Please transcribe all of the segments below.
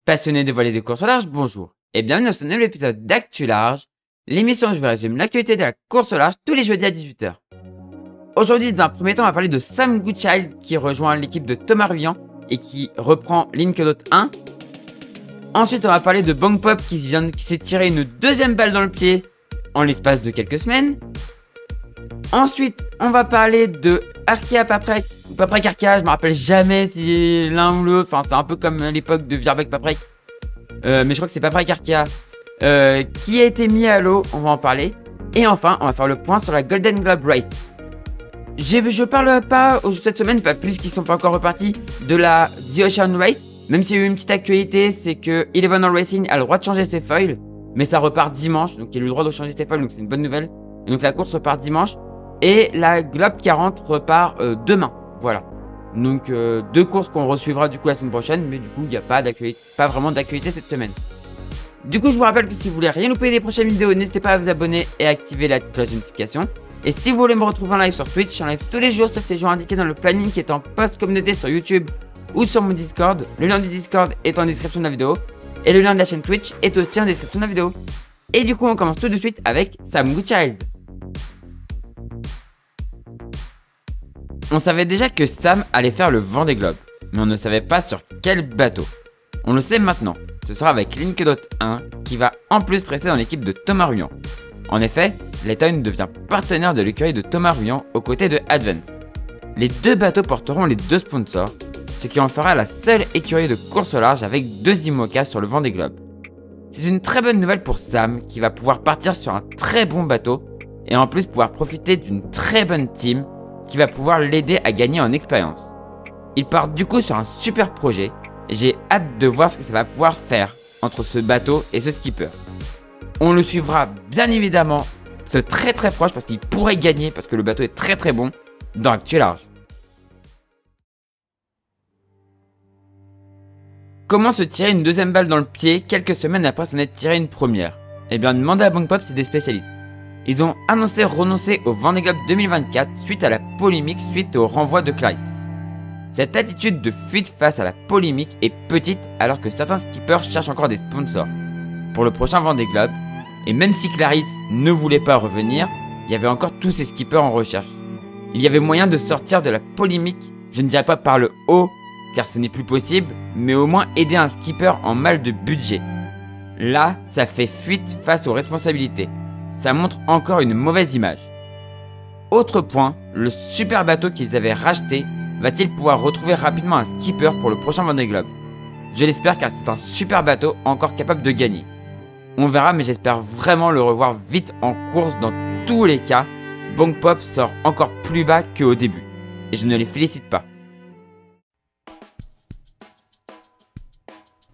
Passionnés de voler des courses au large, bonjour et bienvenue dans ce nouvel épisode d'Actu Large, l'émission où je vous résume l'actualité de la course au large tous les jeudis à 18 h. Aujourd'hui, dans un premier temps, on va parler de Sam Goodchild qui rejoint l'équipe de Thomas Ruyant et qui reprend Linkedot 1. Ensuite, on va parler de Bangpop qui s'est tiré une deuxième balle dans le pied en l'espace de quelques semaines. Ensuite, on va parler de Arkea Paprec, ou Paprec Arkea, je me rappelle jamais si l'un ou l'autre, enfin c'est un peu comme l'époque de Virbeck Paprec, mais je crois que c'est Paprec Arkea, qui a été mis à l'eau, on va en parler. Et enfin, on va faire le point sur la Golden Globe Race. Je parle pas cette semaine, pas plus qu'ils sont pas encore repartis, de la The Ocean Race, même s'il y a eu une petite actualité, c'est que Eleven All Racing a le droit de changer ses foils, mais ça repart dimanche, donc il a eu le droit de changer ses foils, donc c'est une bonne nouvelle. Et donc la course repart dimanche. Et la Globe 40 repart demain, voilà. Donc deux courses qu'on resuivra du coup la semaine prochaine, mais du coup il n'y a pas vraiment d'actualité cette semaine. Du coup je vous rappelle que si vous voulez rien louper des prochaines vidéos, n'hésitez pas à vous abonner et à activer la cloche de notification. Et si vous voulez me retrouver en live sur Twitch, je suis en live tous les jours sauf les jours indiqués dans le planning qui est en post communauté sur YouTube ou sur mon Discord. Le lien du Discord est en description de la vidéo et le lien de la chaîne Twitch est aussi en description de la vidéo. Et du coup on commence tout de suite avec Sam Goodchild. On savait déjà que Sam allait faire le Vendée Globe, mais on ne savait pas sur quel bateau. On le sait maintenant, ce sera avec Linkedot 1 qui va en plus rester dans l'équipe de Thomas Ruyant. En effet, Layton devient partenaire de l'écurie de Thomas Ruyant aux côtés de Advance. Les deux bateaux porteront les deux sponsors, ce qui en fera la seule écurie de course au large avec deux IMOCA sur le Vendée Globe. C'est une très bonne nouvelle pour Sam qui va pouvoir partir sur un très bon bateau et en plus pouvoir profiter d'une très bonne team qui va pouvoir l'aider à gagner en expérience. Il part du coup sur un super projet et j'ai hâte de voir ce que ça va pouvoir faire entre ce bateau et ce skipper. On le suivra bien évidemment, c'est très proche parce qu'il pourrait gagner parce que le bateau est très bon dans Actu Large. Comment se tirer une deuxième balle dans le pied quelques semaines après s'en être tiré une première? Eh bien demandez à Bangpop, c'est des spécialistes. Ils ont annoncé renoncer au Vendée Globe 2024 suite à la polémique suite au renvoi de Clarisse. Cette attitude de fuite face à la polémique est petite alors que certains skippers cherchent encore des sponsors pour le prochain Vendée Globe, et même si Clarisse ne voulait pas revenir, il y avait encore tous ces skippers en recherche. Il y avait moyen de sortir de la polémique, je ne dirais pas par le haut car ce n'est plus possible, mais au moins aider un skipper en mal de budget. Là, ça fait fuite face aux responsabilités. Ça montre encore une mauvaise image. Autre point, le super bateau qu'ils avaient racheté va-t-il pouvoir retrouver rapidement un skipper pour le prochain Vendée Globe? Je l'espère car c'est un super bateau encore capable de gagner. On verra, mais j'espère vraiment le revoir vite en course dans tous les cas. Bangpop sort encore plus bas qu'au début et je ne les félicite pas.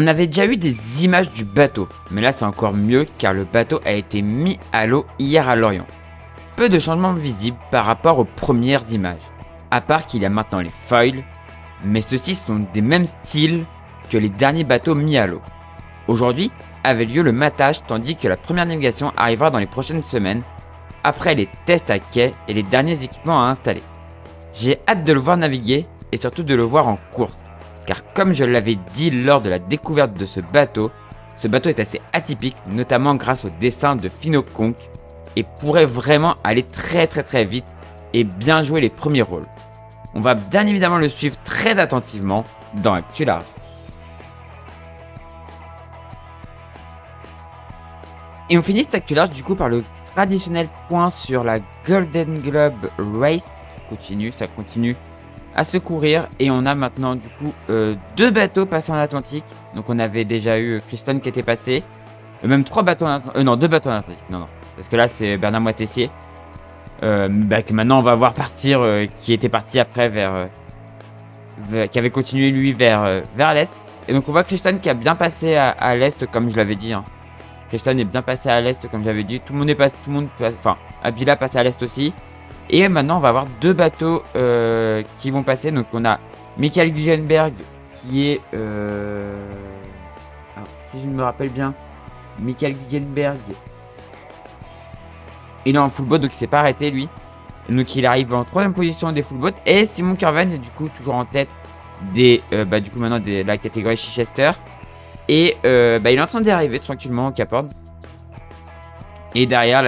On avait déjà eu des images du bateau, mais là c'est encore mieux car le bateau a été mis à l'eau hier à Lorient. Peu de changements visibles par rapport aux premières images, à part qu'il y a maintenant les foils, mais ceux-ci sont des mêmes styles que les derniers bateaux mis à l'eau. Aujourd'hui avait lieu le matage tandis que la première navigation arrivera dans les prochaines semaines, après les tests à quai et les derniers équipements à installer. J'ai hâte de le voir naviguer et surtout de le voir en course. Car comme je l'avais dit lors de la découverte de ce bateau est assez atypique, notamment grâce au dessin de Fino Conk, et pourrait vraiment aller très vite et bien jouer les premiers rôles. On va bien évidemment le suivre très attentivement dans Actu Large. Et on finit cet Actu Large du coup par le traditionnel point sur la Golden Globe Race. Ça continue à se courir et on a maintenant du coup deux bateaux passés en Atlantique. Donc on avait déjà eu Christon qui était passé, même trois bateaux deux bateaux en Atlantique, non parce que là c'est Bernard Moitessier que maintenant on va voir partir, qui était parti après qui avait continué lui vers l'est. Et donc on voit Christon qui a bien passé à l'est comme je l'avais dit, hein. Christon est bien passé à l'est comme j'avais dit, Abila passe à l'est aussi. Et maintenant, on va avoir deux bateaux qui vont passer. Donc, on a Michael Guggenberg qui est... Alors, si je me rappelle bien, Michael Guggenberg, il est en full boat, donc il s'est pas arrêté, lui. Donc, il arrive en 3ème position des full boat. Et Simon Curven est du coup toujours en tête du coup maintenant de la catégorie Chichester. Et bah, il est en train d'y arriver tranquillement au Cap Horn. Et derrière,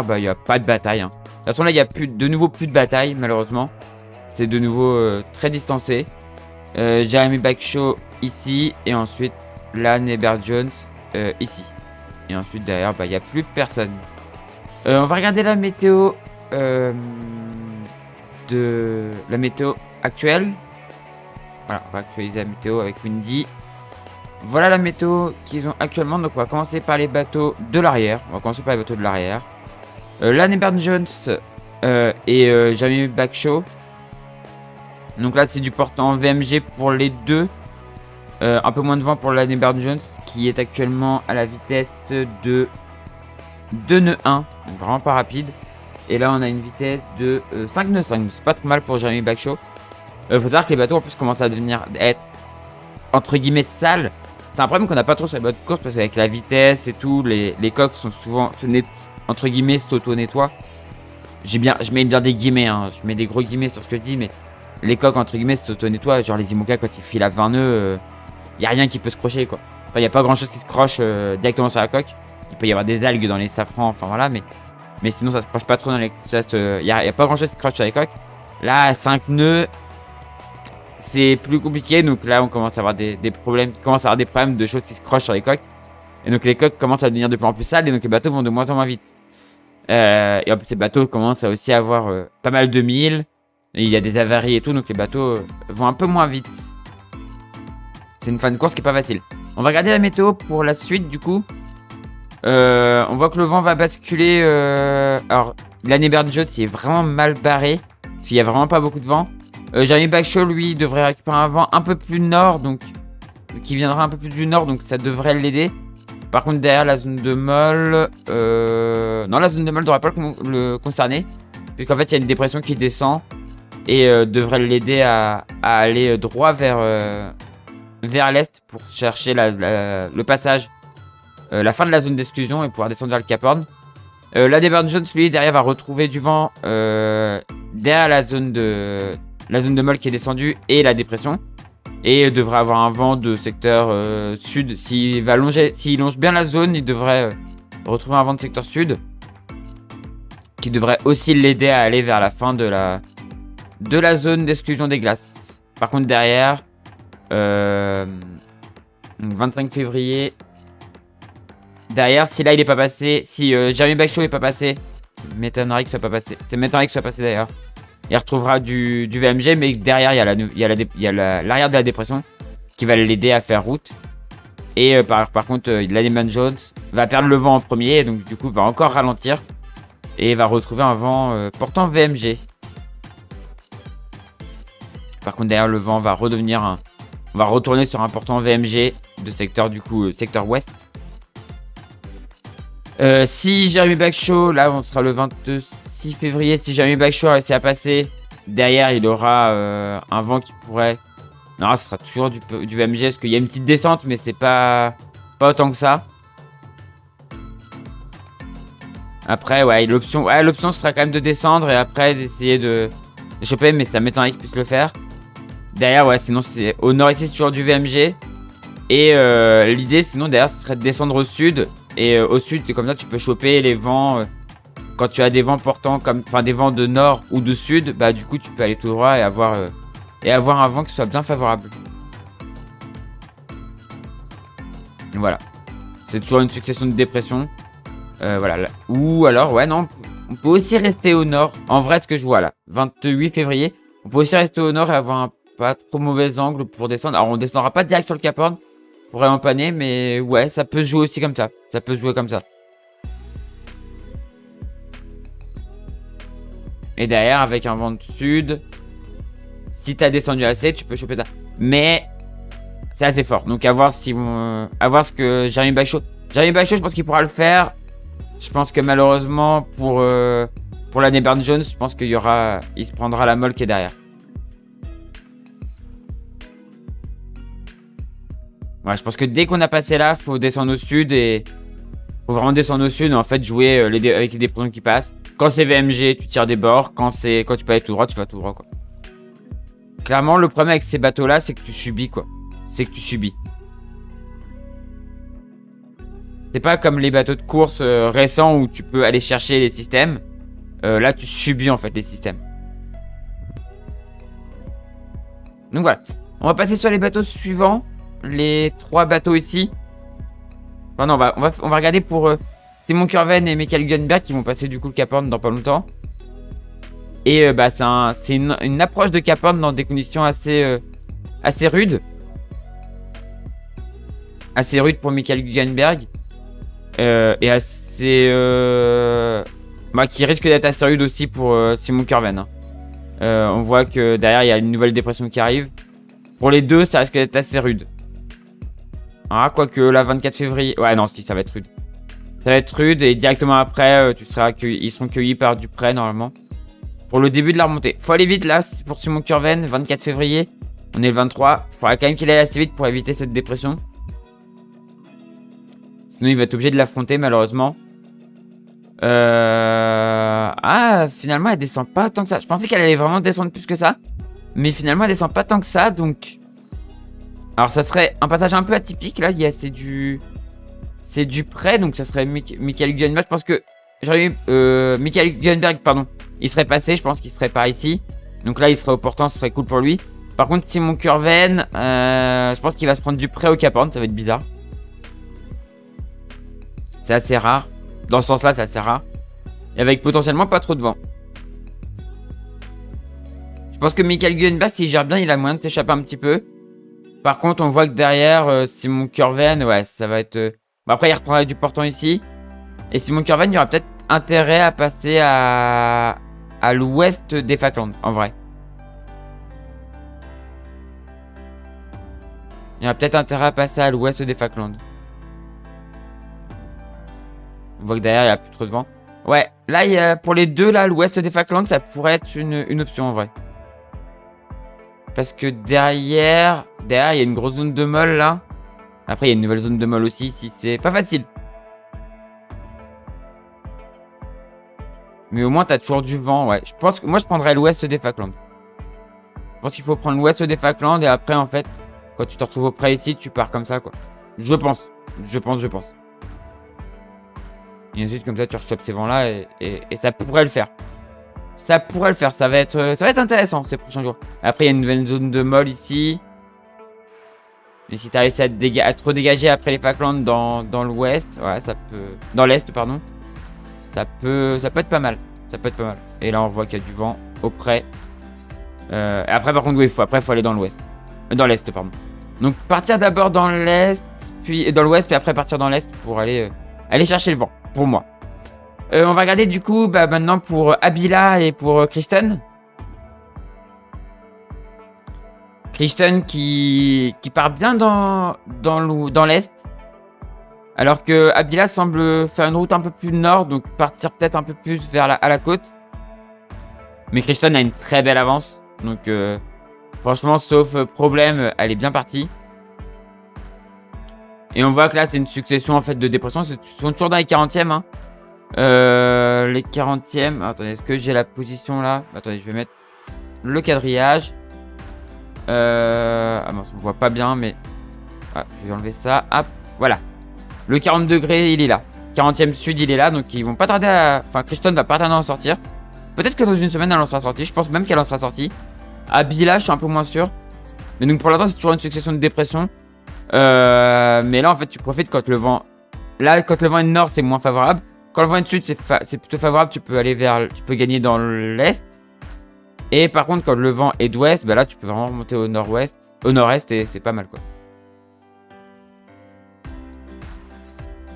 bah, il n'y a pas de bataille. Hein. De toute façon, là, il n'y a de nouveau plus de bataille, malheureusement. C'est de nouveau très distancé. Jeremy Bagshaw ici. Et ensuite, là, Nebert Jones ici. Et ensuite, derrière, bah, il n'y a plus personne. On va regarder la météo actuelle. Voilà, on va actualiser la météo avec Windy. Voilà la météo qu'ils ont actuellement. Donc, on va commencer par les bateaux de l'arrière. Là, Nebert Jones et Jeremy Bagshaw. Donc là, c'est du portant VMG pour les deux. Un peu moins de vent pour la Nebert Jones qui est actuellement à la vitesse de 2 nœuds 1. Donc vraiment pas rapide. Et là, on a une vitesse de 5 nœuds 5. C'est pas trop mal pour Jeremy Bagshaw. Faut savoir que les bateaux en plus commencent à être entre guillemets sales. C'est un problème qu'on n'a pas trop sur les bateaux de course parce qu'avec la vitesse et tout, les coques sont souvent entre guillemets s'auto-nettoient. Je mets bien des guillemets, hein. Je mets des gros guillemets sur ce que je dis, mais les coques entre guillemets s'auto-nettoient. Genre les IMOCA quand ils filent à 20 nœuds, y a rien qui peut se crocher quoi. Enfin, y a pas grand chose qui se croche directement sur la coque. Il peut y avoir des algues dans les safrans, enfin voilà, mais sinon ça se croche pas trop dans les. Y a pas grand chose qui se croche sur les coques. Là, 5 nœuds. C'est plus compliqué, donc là on commence à avoir des problèmes, de choses qui se crochent sur les coques. Et donc les coques commencent à devenir de plus en plus sales et donc les bateaux vont de moins en moins vite. Et en plus ces bateaux commencent à aussi avoir pas mal de milles. Et il y a des avaries et tout, donc les bateaux vont un peu moins vite. C'est une fin de course qui est pas facile. On va regarder la météo pour la suite du coup. On voit que le vent va basculer. Alors la Nebert Jones il est vraiment mal barré. Parce qu'il y a vraiment pas beaucoup de vent. Jeremy Bagshaw, lui, devrait récupérer un vent un peu plus nord, donc qui viendra un peu plus du nord, donc ça devrait l'aider. Par contre, derrière la zone de Moll, non, la zone de Moll ne devrait pas le concerner, puisqu'en fait, il y a une dépression qui descend et devrait l'aider à aller droit vers l'est pour chercher le passage, la fin de la zone d'exclusion et pouvoir descendre vers le Cap Horn. La Nebert Jones, lui, derrière, va retrouver du vent derrière la zone de Moll qui est descendue et la dépression. Et devrait avoir un vent de secteur sud. S'il longe bien la zone, il devrait retrouver un vent de secteur sud. Qui devrait aussi l'aider à aller vers la fin de la zone d'exclusion des glaces. Par contre derrière, 25 février. Derrière, si là il est pas passé, si Jeremy Bagshaw est pas passé, m'étonnerait que ce soit pas passé. C'est m'étonnerait que ce soit passé d'ailleurs. Il retrouvera du VMG, mais derrière, il y a l'arrière de la dépression qui va l'aider à faire route. Et par contre, la Nebert Jones va perdre le vent en premier, et donc du coup, va encore ralentir. Et va retrouver un vent portant VMG. Par contre, derrière, le vent va redevenir on va retourner sur un portant VMG de secteur, du coup, secteur ouest. Si Jeremy Bagshaw, là, on sera le 26 février, si Jeremy Bagshaw a réussi à passer, derrière il aura un vent qui pourrait. Non, ce sera toujours du VMG parce qu'il y a une petite descente, mais c'est pas autant que ça. Après, ouais, l'option sera quand même de descendre et après d'essayer de choper, mais ça m'étonnerait qu'il puisse le faire. Derrière, ouais, sinon c'est au nord ici, c'est toujours du VMG. Et l'idée, sinon, derrière, ce serait de descendre au sud. Et au sud, comme ça, tu peux choper les vents. Quand tu as des vents portants, enfin des vents de nord ou de sud, bah du coup tu peux aller tout droit et avoir un vent qui soit bien favorable. Voilà. C'est toujours une succession de dépressions. Voilà. Ou alors, ouais, non, on peut aussi rester au nord. En vrai, ce que je vois là, 28 février, on peut aussi rester au nord et avoir un pas trop mauvais angle pour descendre. Alors on descendra pas direct sur le Cap Horn pour vraiment paner, mais ouais, ça peut se jouer aussi comme ça. Ça peut se jouer comme ça. Et derrière, avec un vent de sud, si t'as descendu assez, tu peux choper ça. Mais c'est assez fort. Donc à voir ce que Jeremy Bagshaw. Jeremy Bagshaw, je pense qu'il pourra le faire. Je pense que malheureusement pour la Nebert Jones, je pense il se prendra la molle qui est derrière. Ouais, je pense que dès qu'on a passé là, faut descendre au sud et faut vraiment descendre au sud et en fait jouer avec les dépressions qui passent. Quand c'est VMG, tu tires des bords. Quand tu peux aller tout droit, tu vas tout droit, quoi. Clairement, le problème avec ces bateaux-là, c'est que tu subis, quoi. C'est que tu subis. C'est pas comme les bateaux de course récents où tu peux aller chercher les systèmes. Là, tu subis en fait les systèmes. Donc voilà. On va passer sur les bateaux suivants. Les 3 bateaux ici. Enfin non, on va regarder pour Simon Curven et Michael Gunberg qui vont passer du coup le Cap Horn dans pas longtemps. Et bah c'est une approche de Cap Horn dans des conditions assez rudes. Assez rude pour Michael Gunberg. Et assez... bah, qui risque d'être assez rude aussi pour Simon Curven. Hein. On voit que derrière, il y a une nouvelle dépression qui arrive. Pour les deux, ça risque d'être assez rude. Ah, quoique la 24 février... Ouais, non, si, ça va être rude. Ça va être rude et directement après, ils seront cueillis par Dupré, normalement. Pour le début de la remontée. Faut aller vite, là, pour Simon Curven, 24 février. On est le 23. Faudra quand même qu'il aille assez vite pour éviter cette dépression. Sinon, il va être obligé de l'affronter, malheureusement. Ah, finalement, elle descend pas tant que ça. Je pensais qu'elle allait vraiment descendre plus que ça. Mais finalement, elle descend pas tant que ça, donc... Alors, ça serait un passage un peu atypique, là. C'est du prêt, donc ça serait Michael Gunberg. Je pense que... J'aurais eu... Michael Gunberg, pardon. Il serait passé, je pense qu'il serait par ici. Donc là, il serait au portant, ce serait cool pour lui. Par contre, Simon Curven, je pense qu'il va se prendre du prêt au Cap Horn, ça va être bizarre. C'est assez rare. Dans ce sens-là, c'est assez rare. Et avec potentiellement pas trop de vent. Je pense que Michael Gunberg, s'il gère bien, il a moyen de s'échapper un petit peu. Par contre, on voit que derrière, Simon Curven, ouais, ça va être... Bon, après, il reprendra du portant ici. Et Simon Curven, il y aura peut-être intérêt à passer à l'ouest des Falklands, en vrai. Il y aura peut-être intérêt à passer à l'ouest des Falklands. On voit que derrière, il n'y a plus trop de vent. Ouais, là, pour les deux, là, l'ouest des Falklands, ça pourrait être une option, en vrai. Parce que derrière, il y a une grosse zone de molle, là. Après, il y a une nouvelle zone de molle aussi, si c'est pas facile. Mais au moins, t'as toujours du vent, ouais. Je pense que moi, je prendrais l'ouest des Falklands. Je pense qu'il faut prendre l'ouest des Falklands et après, en fait, quand tu te retrouves auprès ici, tu pars comme ça, quoi. Je pense. Et ensuite, comme ça, tu rechopes ces vents-là et ça pourrait le faire. Ça pourrait le faire. Ça va être intéressant ces prochains jours. Après, il y a une nouvelle zone de molle ici. Mais si tu as réussi à te redégager après les Falklands dans l'ouest, ouais, ça peut... Dans l'est, pardon. Ça peut être pas mal. Ça peut être pas mal. Et là, on voit qu'il y a du vent auprès. Après, par contre, oui, faut aller dans l'ouest. Dans l'est, pardon. Donc, partir d'abord dans l'est, puis dans l'ouest, puis après partir dans l'est pour aller chercher le vent. Pour moi. On va regarder du coup maintenant pour Abila et pour Kristen. Kristen qui part bien dans l'est. Alors que Abila semble faire une route un peu plus nord, donc partir peut-être un peu plus à la côte. Mais Kristen a une très belle avance. Donc franchement, sauf problème, elle est bien partie. Et on voit que là, c'est une succession en fait de dépressions. Ils sont toujours dans les 40e. Hein. Les 40e. Attendez, est-ce que j'ai la position là? Attendez, je vais mettre le quadrillage. Ah bon, on voit pas bien, mais... Ah, je vais enlever ça. Hop, voilà. Le 40 degrés, il est là. 40e sud, il est là. Donc, ils vont pas tarder à... Enfin, Kristen va pas tarder à en sortir. Peut-être que dans une semaine, elle en sera sortie. Je pense même qu'elle en sera sortie. Abila, je suis un peu moins sûr. Mais donc, pour l'instant, c'est toujours une succession de dépressions. Mais là, en fait, tu profites quand le vent... Là, quand le vent est de nord, c'est moins favorable. Quand le vent est de sud, c'est plutôt favorable. Tu peux gagner dans l'est. Et par contre, quand le vent est d'ouest, bah là, tu peux vraiment remonter au nord-ouest, au nord-est, et c'est pas mal, quoi.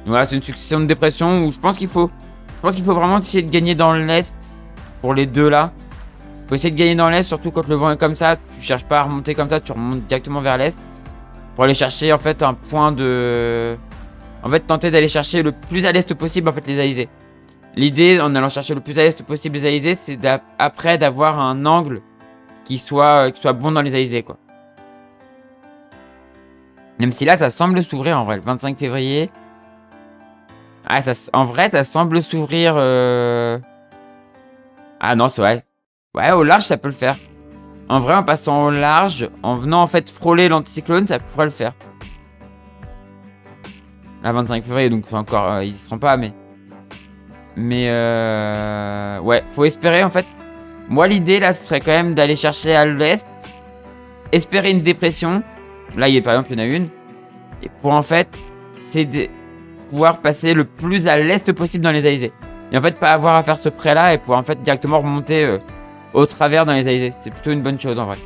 Voilà, c'est une succession de dépressions où je pense qu'il faut vraiment essayer de gagner dans l'est pour les deux là. Faut essayer de gagner dans l'est, surtout quand le vent est comme ça. Tu cherches pas à remonter comme ça, tu remontes directement vers l'est pour aller chercher en fait un point de... En fait, tenter d'aller chercher le plus à l'est possible en fait les alizés. L'idée, en allant chercher le plus à l'est possible les alizés, c'est après d'avoir un angle qui soit bon dans les alizés, quoi. Même si là, ça semble s'ouvrir en vrai, le 25 février. Ah, en vrai, ça semble s'ouvrir... Ah non, c'est vrai. Ouais, au large, ça peut le faire. En vrai, en passant au large, en venant en fait frôler l'anticyclone, ça pourrait le faire. La 25 février, donc enfin, encore, ils y seront pas, mais... ouais, faut espérer, en fait. Moi, l'idée, là, ce serait quand même d'aller chercher à l'est. Espérer une dépression. Là, par exemple, il y en a une. Et pour, en fait, c'est de pouvoir passer le plus à l'est possible dans les alizés. Et en fait, pas avoir à faire ce prêt-là et pouvoir, en fait, directement remonter au travers dans les alizés. C'est plutôt une bonne chose, en vrai.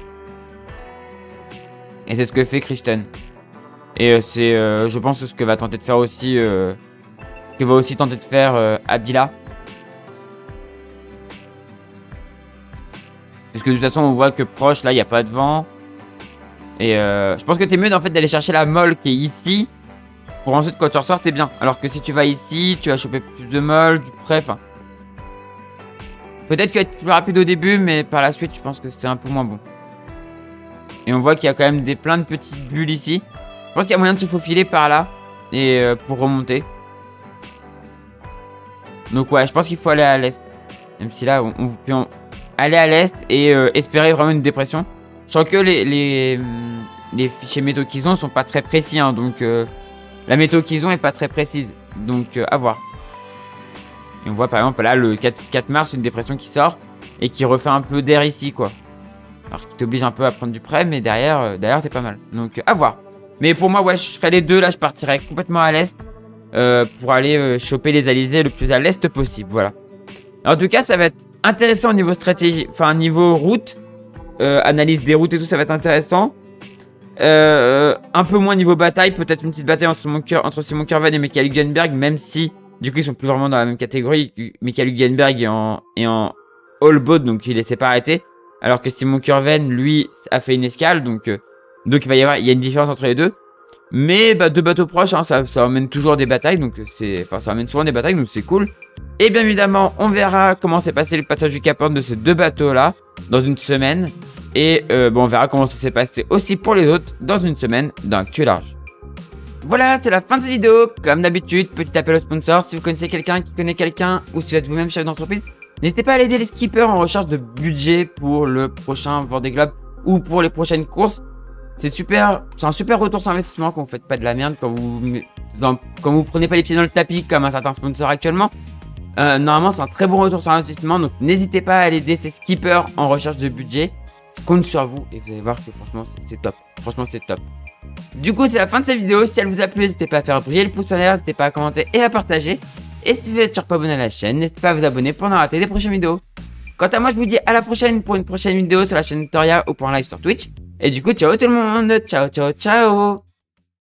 Et c'est ce que fait Christen. Et c'est, je pense, ce que va tenter de faire aussi... que va aussi tenter de faire Abila. Parce que de toute façon, on voit que proche, là, il n'y a pas de vent. Et je pense que t'es mieux, en fait, d'aller chercher la molle qui est ici. Pour ensuite, quand tu ressors, t'es bien. Alors que si tu vas ici, tu vas choper plus de molle, du près, enfin... Peut-être qu'il va être plus rapide au début, mais par la suite, je pense que c'est un peu moins bon. Et on voit qu'il y a quand même plein de petites bulles ici. Je pense qu'il y a moyen de se faufiler par là. Et pour remonter. Donc ouais, je pense qu'il faut aller à l'est. Même si là, on peut aller à l'est et espérer vraiment une dépression. Je sens que les fichiers météo qu'ils ont sont pas très précis. Hein, donc la météo qu'ils ont est pas très précise. Donc à voir. Et on voit par exemple là le 4 mars une dépression qui sort. Et qui refait un peu d'air ici quoi. Alors qui t'oblige un peu à prendre du près. Mais derrière c'est pas mal. Donc à voir. Mais pour moi ouais je ferais les deux. Là je partirais complètement à l'est. Pour aller choper les alizés le plus à l'est possible. Voilà. En tout cas ça va être intéressant au niveau stratégie. Enfin niveau route. Analyse des routes et tout ça va être intéressant. Un peu moins niveau bataille. Peut-être une petite bataille entre Simon Curven et Mikael Hülkenberg. Même si du coup ils sont plus vraiment dans la même catégorie. Mikael Hülkenberg est en all boat. Donc il s'est pas arrêté. Alors que Simon Curven lui a fait une escale. Donc il y a une différence entre les deux. Mais deux bateaux proches, hein, ça emmène toujours des batailles, donc ça emmène souvent des batailles, donc c'est cool. Et bien évidemment, on verra comment s'est passé le passage du Cap Horn de ces deux bateaux-là dans une semaine. Et on verra comment ça s'est passé aussi pour les autres dans une semaine d'un Actu Large. Voilà, c'est la fin de cette vidéo. Comme d'habitude, petit appel au sponsor. Si vous connaissez quelqu'un qui connaît quelqu'un, ou si vous êtes vous-même chef d'entreprise, n'hésitez pas à aider les skippers en recherche de budget pour le prochain Vendée Globe ou pour les prochaines courses. C'est un super retour sur investissement quand vous faites pas de la merde, quand vous prenez pas les pieds dans le tapis comme un certain sponsor actuellement. Normalement, c'est un très bon retour sur investissement, donc n'hésitez pas à aller aider ces skippers en recherche de budget. Je compte sur vous et vous allez voir que franchement, c'est top. Franchement, c'est top. Du coup, c'est la fin de cette vidéo. Si elle vous a plu, n'hésitez pas à faire briller le pouce en l'air, n'hésitez pas à commenter et à partager. Et si vous n'êtes toujours pas abonné à la chaîne, n'hésitez pas à vous abonner pour ne rater des prochaines vidéos. Quant à moi, je vous dis à la prochaine pour une prochaine vidéo sur la chaîne Toria ou pour un live sur Twitch. Et du coup, ciao tout le monde, ciao ciao ciao.